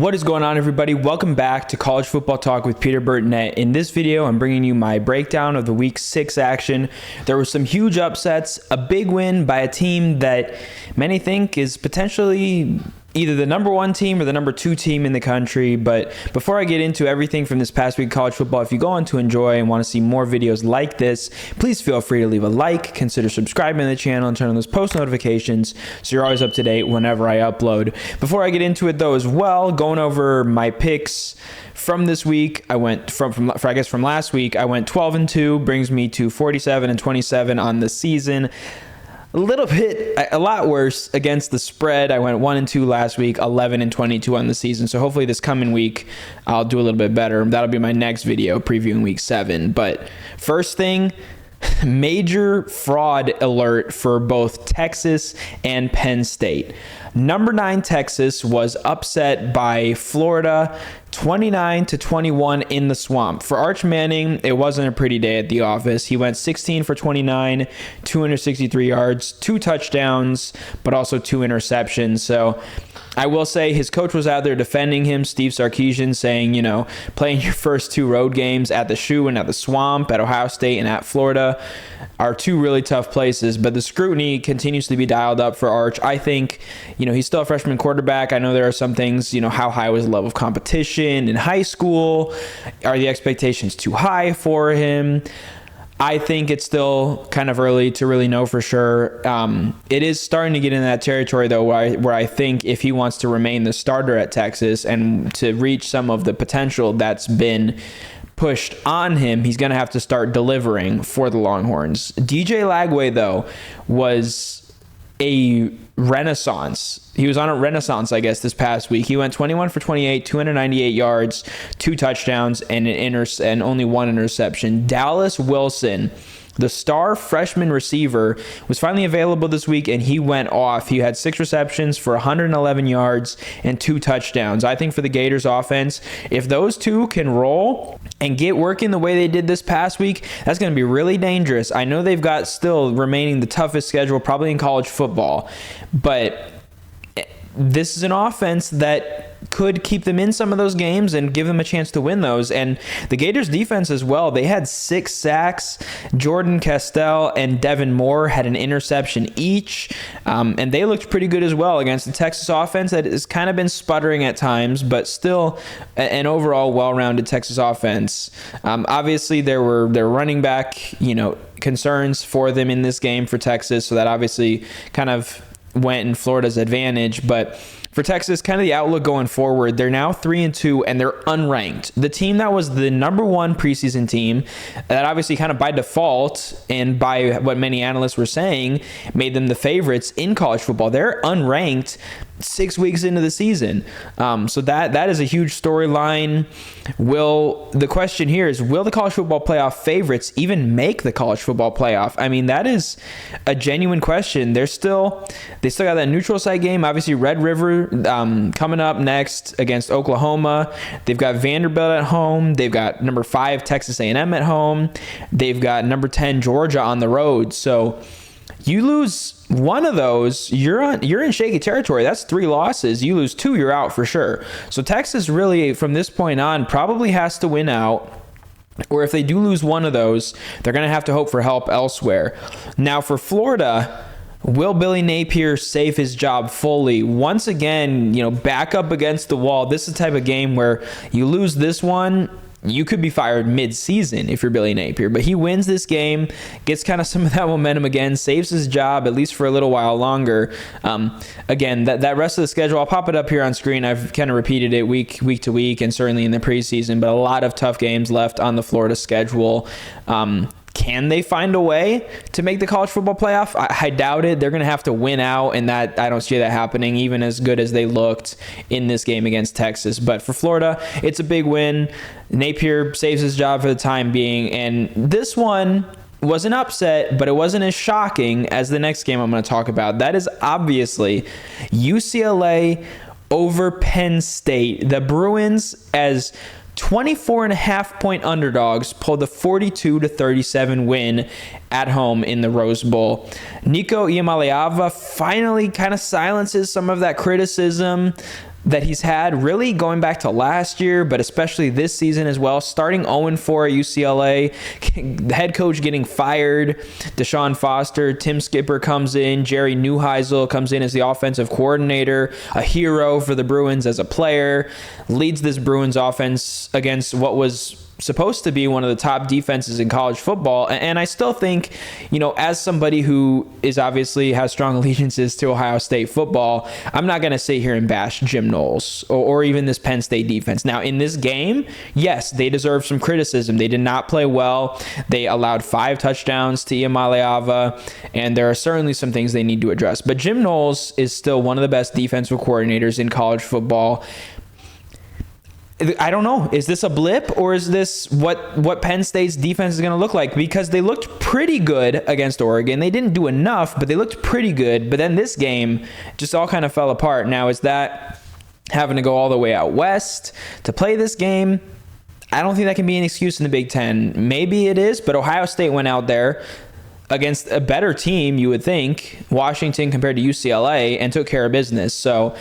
What is going on, everybody? Welcome back to College Football Talk with Peter Burtonette. In this video, I'm bringing you my breakdown of the Week 6 action. There were some huge upsets, a big win by a team that many think is potentially either the number one team or the number two team in the country. But before I get into everything from this past week of college football, if you go on to enjoy and want to see more videos like this, please feel free to leave a like, consider subscribing to the channel, and turn on those post notifications so you're always up to date whenever I upload. Before I get into it though as well, going over my picks from this week, I went from last week, I went 12-2, brings me to 47-27 on the season. A lot worse against the spread. I went 1-2 last week, 11-22 on the season. So hopefully this coming week, I'll do a little bit better. That'll be my next video previewing week 7. But first thing, major fraud alert for both Texas and Penn State. Number 9 Texas was upset by Florida 29-21 in the Swamp. For Arch Manning, it wasn't a pretty day at the office. He went 16 for 29, 263 yards, 2 touchdowns, but also 2 interceptions. So I will say his coach was out there defending him, Steve Sarkisian, saying, playing your first 2 road games at the Shoe and at the Swamp, at Ohio State and at Florida are 2 really tough places. But the scrutiny continues to be dialed up for Arch. I think, he's still a freshman quarterback. I know there are some things, how high was the level of competition in high school? Are the expectations too high for him? I think it's still kind of early to really know for sure. It is starting to get in that territory, though, where I think if he wants to remain the starter at Texas and to reach some of the potential that's been pushed on him, he's going to have to start delivering for the Longhorns. DJ Lagway, though, was a renaissance. He was on a renaissance, I guess, this past week. He went 21 for 28, 298 yards, 2 touchdowns, and and only 1 interception. Dallas Wilson, the star freshman receiver, was finally available this week, and he went off. He had 6 receptions for 111 yards and 2 touchdowns. I think for the Gators offense, if those 2 can roll and get working the way they did this past week, that's going to be really dangerous. I know they've got still remaining the toughest schedule probably in college football, but this is an offense that could keep them in some of those games and give them a chance to win those. And the Gators defense as well, they had 6 sacks. Jordan Castell and Devin Moore had an interception each, and they looked pretty good as well against the Texas offense that has kind of been sputtering at times, but still an overall well-rounded Texas offense. Obviously there were running back concerns for them in this game for Texas, so that obviously kind of went in Florida's advantage. But for Texas, kind of the outlook going forward, they're now 3-2 and they're unranked. The team that was the number 1 preseason team, that obviously kind of by default and by what many analysts were saying made them the favorites in college football, they're unranked 6 weeks into the season. So that is a huge storyline. The question here is, will the college football playoff favorites even make the college football playoff? I mean, that is a genuine question. They still got that neutral site game. Obviously, Red River coming up next against Oklahoma. They've got Vanderbilt at home. They've got number 5 Texas A&M at home. They've got number 10 Georgia on the road. So you lose one of those, you're in shaky territory. That's 3 losses. You lose 2, you're out for sure. So Texas really, from this point on, probably has to win out. Or if they do lose one of those, they're going to have to hope for help elsewhere. Now for Florida, will Billy Napier save his job fully? Once again, back up against the wall. This is the type of game where you lose this one, you could be fired mid-season if you're Billy Napier. But he wins this game, gets kind of some of that momentum again, saves his job at least for a little while longer. Again, that rest of the schedule, I'll pop it up here on screen. I've kind of repeated it week to week and certainly in the preseason, but a lot of tough games left on the Florida schedule. Can they find a way to make the college football playoff? I doubt it. They're going to have to win out, and that I don't see that happening, even as good as they looked in this game against Texas. But for Florida, it's a big win. Napier saves his job for the time being, and this one was an upset, but it wasn't as shocking as the next game I'm going to talk about. That is obviously UCLA over Penn State. The Bruins, as 24.5-point underdogs, pulled the 42-37 win at home in the Rose Bowl. Nico Iamaleava finally kind of silences some of that criticism that he's had really going back to last year, but especially this season as well. Starting 0-4 at UCLA, the head coach getting fired, Deshaun Foster, Tim Skipper comes in, Jerry Neuheisel comes in as the offensive coordinator, a hero for the Bruins as a player, leads this Bruins offense against what was supposed to be one of the top defenses in college football. And I still think, as somebody who is obviously has strong allegiances to Ohio State football, I'm not going to sit here and bash Jim Knowles or even this Penn State defense. Now, in this game, yes, they deserve some criticism. They did not play well. They allowed 5 touchdowns to Iamaleava, and there are certainly some things they need to address. But Jim Knowles is still one of the best defensive coordinators in college football. I don't know. Is this a blip, or is this what Penn State's defense is going to look like? Because they looked pretty good against Oregon. They didn't do enough, but they looked pretty good. But then this game just all kind of fell apart. Now, is that having to go all the way out west to play this game? I don't think that can be an excuse in the Big Ten. Maybe it is, but Ohio State went out there against a better team, you would think, Washington compared to UCLA, and took care of business. So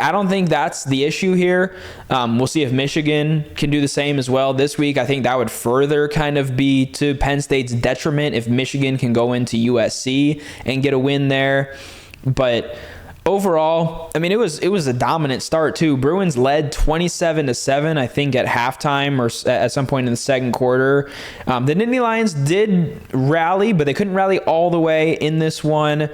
I don't think that's the issue here. We'll see if Michigan can do the same as well this week. I think that would further kind of be to Penn State's detriment if Michigan can go into USC and get a win there. But overall, I mean, it was a dominant start too. Bruins led 27-7, I think, at halftime or at some point in the second quarter. The Nittany Lions did rally, but they couldn't rally all the way in this one.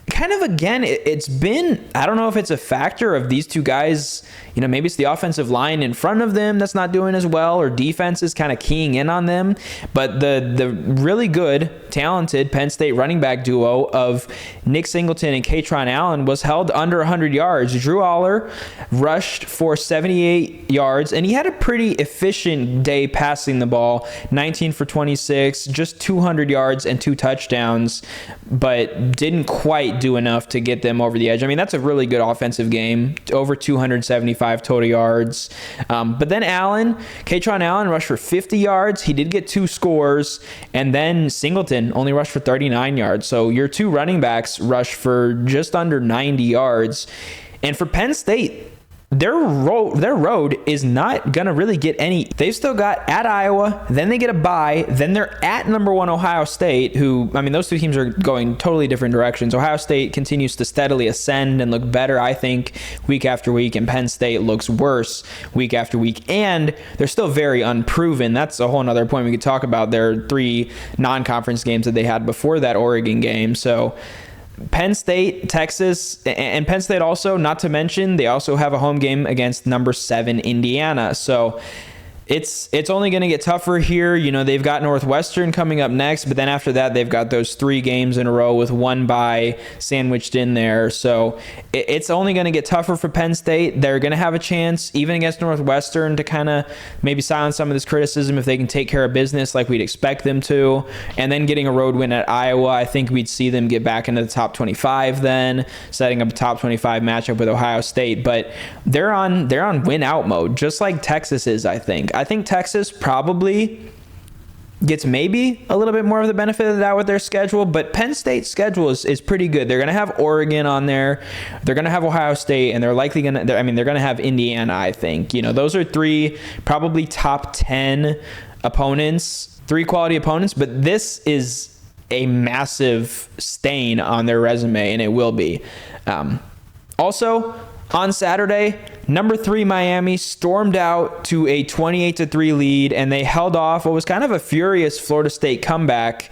Kind of, again, it's been, I don't know if it's a factor of these two guys, maybe it's the offensive line in front of them that's not doing as well, or defense is kind of keying in on them. But the really good, talented Penn State running back duo of Nick Singleton and Katron Allen was held under 100 yards. Drew Aller rushed for 78 yards, and he had a pretty efficient day passing the ball, 19 for 26, just 200 yards and 2 touchdowns, but didn't quite do enough to get them over the edge. I mean, that's a really good offensive game, over 275 total yards. But then Katron Allen rushed for 50 yards. He did get 2 scores, and then Singleton only rushed for 39 yards. So your 2 running backs rushed for just under 90 yards. And for Penn State, their road is not going to really get any. They've still got at Iowa, then they get a bye, then they're at number 1 Ohio State, who, I mean, those 2 teams are going totally different directions. Ohio State continues to steadily ascend and look better, I think, week after week, and Penn State looks worse week after week, and they're still very unproven. That's a whole nother point we could talk about. Their 3 non-conference games that they had before that Oregon game. So Penn State, Texas, and Penn State also, not to mention, they also have a home game against number 7 Indiana. So it's only going to get tougher here. They've got Northwestern coming up next, but then after that, they've got those 3 games in a row with 1 bye sandwiched in there. So it's only going to get tougher for Penn State. They're going to have a chance, even against Northwestern, to kind of maybe silence some of this criticism if they can take care of business like we'd expect them to. And then getting a road win at Iowa, I think we'd see them get back into the top 25 then, setting up a top 25 matchup with Ohio State. But they're on win-out mode, just like Texas is, I think. I think Texas probably gets maybe a little bit more of the benefit of that with their schedule, but Penn State's schedule is pretty good. They're going to have Oregon on there. They're going to have Ohio State, and they're likely going to, they're going to have Indiana, I think. Those are 3 probably top 10 opponents, 3 quality opponents, but this is a massive stain on their resume, and it will be. Also, on Saturday, number 3 Miami stormed out to a 28-3 lead, and they held off what was kind of a furious Florida State comeback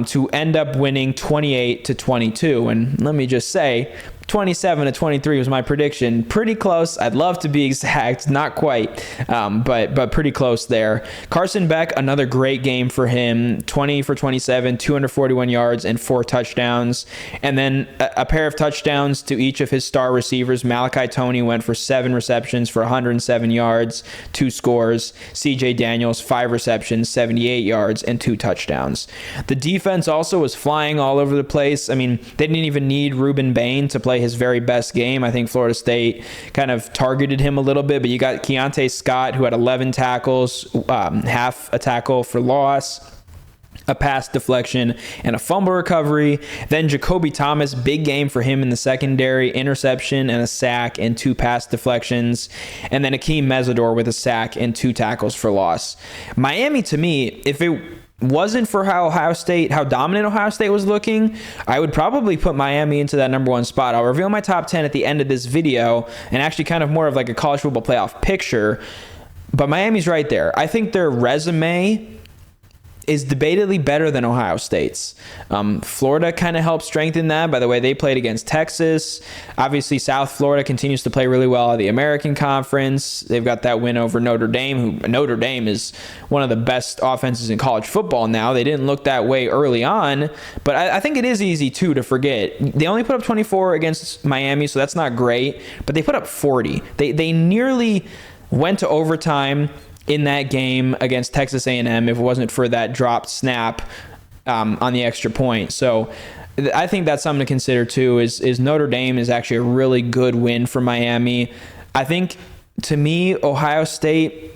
to end up winning 28-22. And let me just say, 27-23 was my prediction. Pretty close. I'd love to be exact, not quite, but pretty close there. Carson Beck, another great game for him. 20 for 27, 241 yards and 4 touchdowns. And then a pair of touchdowns to each of his star receivers. Malachi Toney went for 7 receptions for 107 yards, 2 scores. CJ Daniels, 5 receptions, 78 yards and 2 touchdowns. The defense also was flying all over the place. I mean, they didn't even need Ruben Bain to play his very best game. I think Florida State kind of targeted him a little bit, but you got Keontae Scott, who had 11 tackles, half a tackle for loss. a pass deflection, and a fumble recovery. Then Jacoby Thomas, big game for him in the secondary, interception and a sack and 2 pass deflections. And then Akeem Mesidor with a sack and 2 tackles for loss. Miami, to me, if it wasn't for how dominant Ohio State was looking, I would probably put Miami into that number 1 spot. I'll reveal my top 10 at the end of this video, and actually kind of more of like a college football playoff picture. But Miami's right there. I think their resume is debatably better than Ohio State's. Florida kind of helped strengthen that by the way they played against Texas. Obviously, South Florida continues to play really well at the American Conference. They've got that win over Notre Dame, who Notre Dame is one of the best offenses in college football now. They didn't look that way early on, but I think it is easy, too, to forget. They only put up 24 against Miami, so that's not great, but they put up 40. They nearly went to overtime in that game against Texas A&M if it wasn't for that dropped snap on the extra point. So I think that's something to consider too, is Notre Dame is actually a really good win for Miami. I think, to me, Ohio State,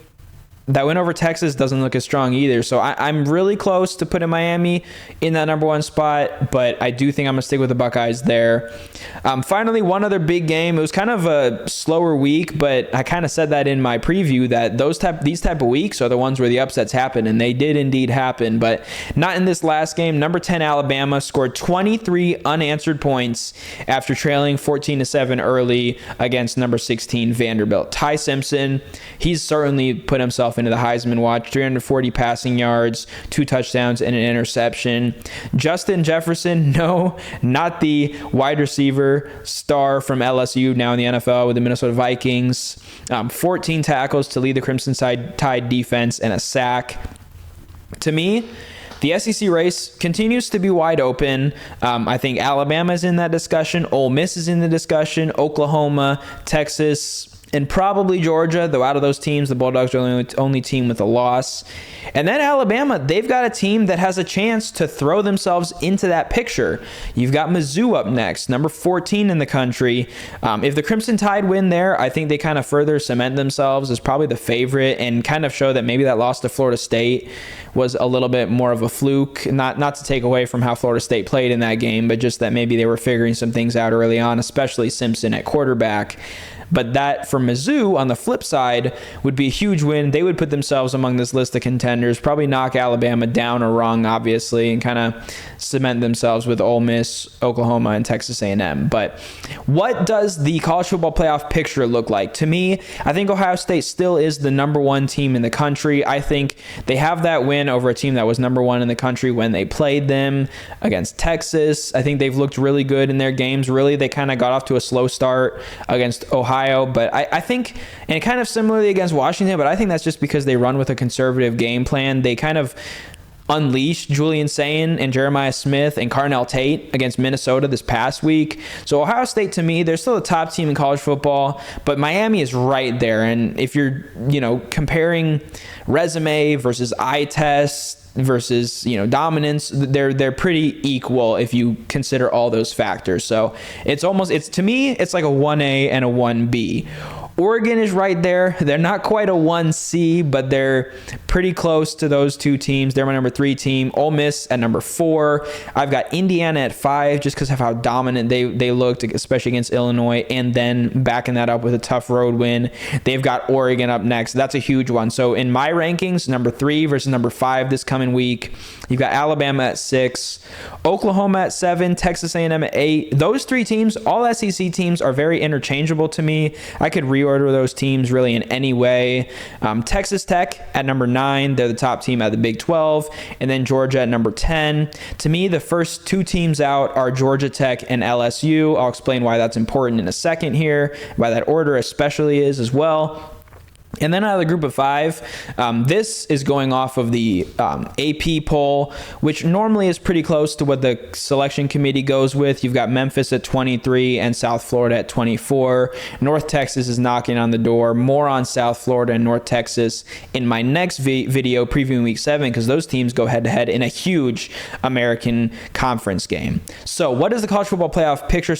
that win over Texas doesn't look as strong either. So I'm really close to putting Miami in that number 1 spot, but I do think I'm going to stick with the Buckeyes there. Finally, one other big game. It was kind of a slower week, but I kind of said that in my preview that these type of weeks are the ones where the upsets happen, and they did indeed happen, but not in this last game. Number 10 Alabama scored 23 unanswered points after trailing 14-7 early against number 16 Vanderbilt. Ty Simpson, he's certainly put himself into the Heisman watch. 340 passing yards, 2 touchdowns, and an interception. Justin Jefferson, no, not the wide receiver star from LSU, now in the NFL with the Minnesota Vikings. 14 tackles to lead the Crimson Tide defense and a sack. To me, the SEC race continues to be wide open. I think Alabama is in that discussion. Ole Miss is in the discussion. Oklahoma, Texas, and probably Georgia, though out of those teams, the Bulldogs are the only team with a loss. And then Alabama, they've got a team that has a chance to throw themselves into that picture. You've got Mizzou up next, number 14 in the country. If the Crimson Tide win there, I think they kind of further cement themselves as probably the favorite and kind of show that maybe that loss to Florida State was a little bit more of a fluke. Not to take away from how Florida State played in that game, but just that maybe they were figuring some things out early on, especially Simpson at quarterback. But that, for Mizzou, on the flip side, would be a huge win. They would put themselves among this list of contenders, probably knock Alabama down a rung, obviously, and kind of cement themselves with Ole Miss, Oklahoma, and Texas A&M. But what does the college football playoff picture look like? To me, I think Ohio State still is the number 1 team in the country. I think they have that win over a team that was number 1 in the country when they played them against Texas. I think they've looked really good in their games. Really, they kind of got off to a slow start against Ohio. But I think, and kind of similarly against Washington, but I think that's just because they run with a conservative game plan. They kind of unleashed Julian Sayin and Jeremiah Smith and Carnell Tate against Minnesota this past week. So Ohio State, to me, they're still the top team in college football, but Miami is right there. And if you're, comparing resume versus eye test versus dominance, they're pretty equal if you consider all those factors. So to me it's like a 1A and a 1B. Oregon is right there. They're not quite a 1C, but they're pretty close to those two teams. They're my number 3 team. Ole Miss at number 4. I've got Indiana at 5 just because of how dominant they looked, especially against Illinois, and then backing that up with a tough road win. They've got Oregon up next. That's a huge one. So in my rankings, number 3 versus number 5 this coming week. You've got Alabama at 6, Oklahoma at 7, Texas A&M at 8. Those 3 teams, all SEC teams, are very interchangeable to me. I could reorder those teams really in any way. Texas Tech at number 9. They're the top team out of the Big 12. And then Georgia at number 10. To me, the first 2 teams out are Georgia Tech and LSU. I'll explain why that's important in a second here, why that order especially is as well. And then out of the group of 5, this is going off of the AP poll, which normally is pretty close to what the selection committee goes with. You've got Memphis at 23 and South Florida at 24. North Texas is knocking on the door. More on South Florida and North Texas in my next video previewing Week 7, because those teams go head-to-head in a huge American Conference game. So what does the college football playoff picture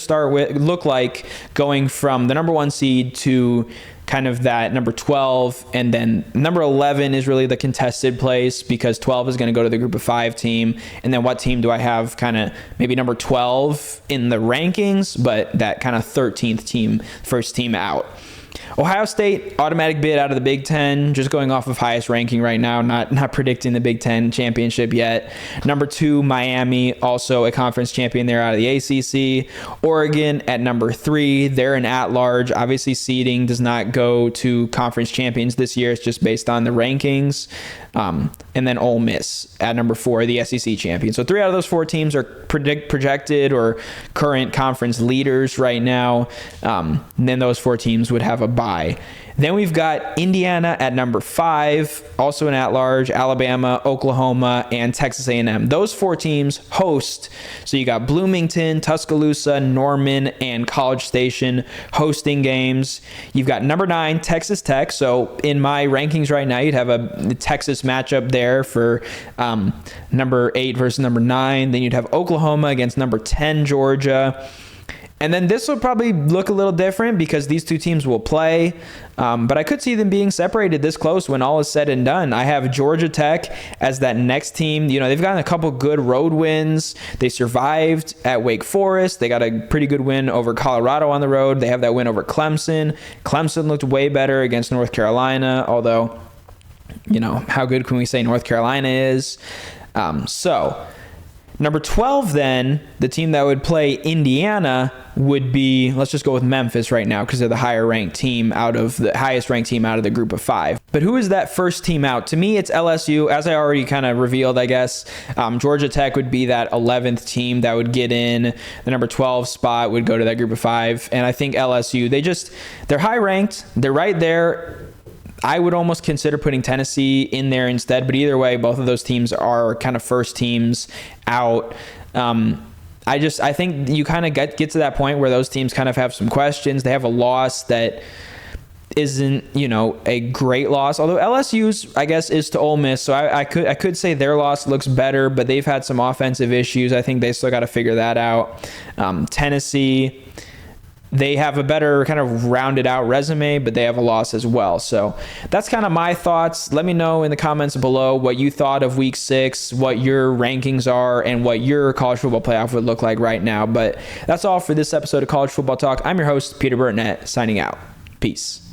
look like going from the number 1 seed to kind of that number 12, and then number 11 is really the contested place because 12 is going to go to the group of 5 team. And then what team do I have kind of maybe number 12 in the rankings, but that kind of 13th team, first team out? Ohio State, automatic bid out of the Big Ten, just going off of highest ranking right now, not predicting the Big Ten championship yet. Number 2, Miami, also a conference champion there out of the ACC. Oregon at number 3, they're an at-large. Obviously, seeding does not go to conference champions this year. It's just based on the rankings. And then Ole Miss at number 4, the SEC champion. So 3 out of those 4 teams are projected or current conference leaders right now. And then those 4 teams would have a bye. Then we've got Indiana at number 5, also an at-large, Alabama, Oklahoma, and Texas A&M. Those 4 teams host. So you got Bloomington, Tuscaloosa, Norman, and College Station hosting games. You've got number 9, Texas Tech. So in my rankings right now, you'd have a Texas matchup there for number 8 versus number 9. Then you'd have Oklahoma against number 10, Georgia. And then this will probably look a little different because these 2 teams will play. But I could see them being separated this close when all is said and done. I have Georgia Tech as that next team. You know, they've gotten a couple good road wins. They survived at Wake Forest. They got a pretty good win over Colorado on the road. They have that win over Clemson. Clemson looked way better against North Carolina, although, you know, how good can we say North Carolina is? So number 12, then, the team that would play Indiana would be, let's just go with Memphis right now because they're the higher ranked team out of the highest ranked team out of the group of 5. But who is that first team out? To me, it's LSU. As I already kind of revealed, I guess, Georgia Tech would be that 11th team that would get in. The number 12 spot would go to that group of 5. And I think LSU, they're high ranked. They're right there. I would almost consider putting Tennessee in there instead, but either way, both of those teams are kind of first teams out. I think you kind of get to that point where those teams kind of have some questions. They have a loss that isn't, you know, a great loss, although LSU's, I guess, is to Ole Miss, so I could say their loss looks better, but they've had some offensive issues. I think they still got to figure that out. Tennessee, they have a better kind of rounded out resume, but they have a loss as well. So that's kind of my thoughts. Let me know in the comments below what you thought of week 6, what your rankings are, and what your college football playoff would look like right now. But that's all for this episode of College Football Talk. I'm your host, Peter Burnett, signing out. Peace.